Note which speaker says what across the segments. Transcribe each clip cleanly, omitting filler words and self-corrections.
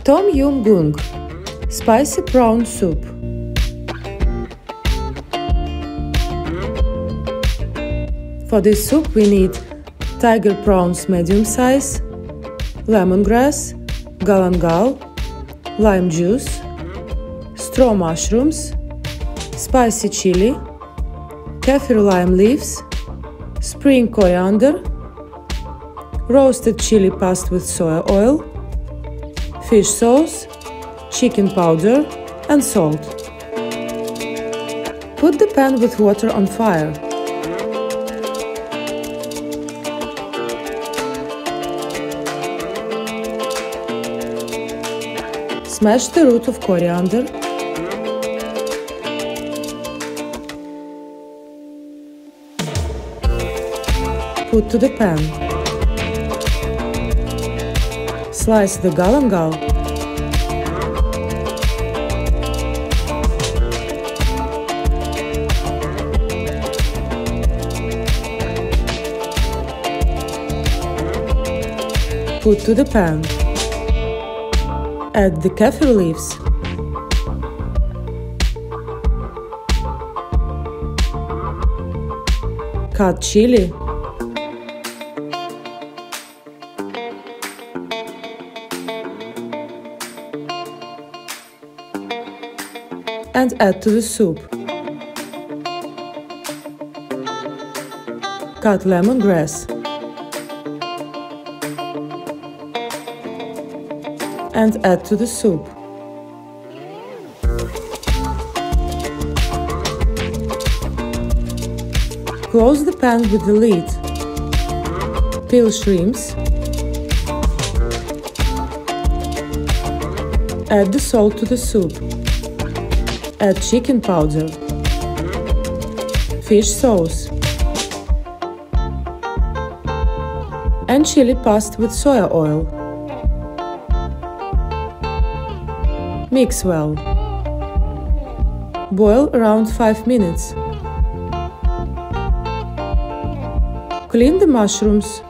Speaker 1: Tom Yum Goong, spicy prawn soup. For this soup we need tiger prawns medium size, lemongrass, galangal, lime juice, straw mushrooms, spicy chili, Kaffir lime leaves, spring coriander, roasted chili paste with soya oil, fish sauce, chicken powder and salt. Put the pan with water on fire. Smash the root of coriander. Put to the pan. Slice the galangal. Put to the pan. Add the Kaffir leaves. Cut chili. And add to the soup. Cut lemongrass. And add to the soup. Close the pan with the lid. Peel shrimps. Add the salt to the soup. Add chicken powder, fish sauce, and chili paste with soya oil. Mix well. Boil around 5 minutes. Clean the mushrooms.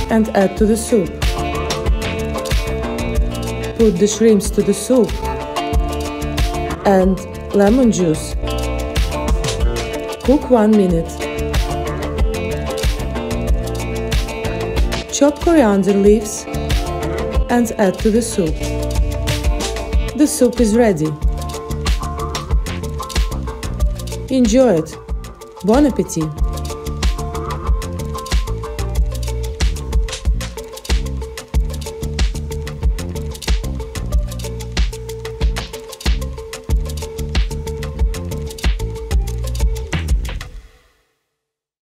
Speaker 1: And add to the soup. Put the shrimps to the soup and lemon juice. Cook 1 minute. Chop coriander leaves and add to the soup. The soup is ready. Enjoy it. Bon appétit!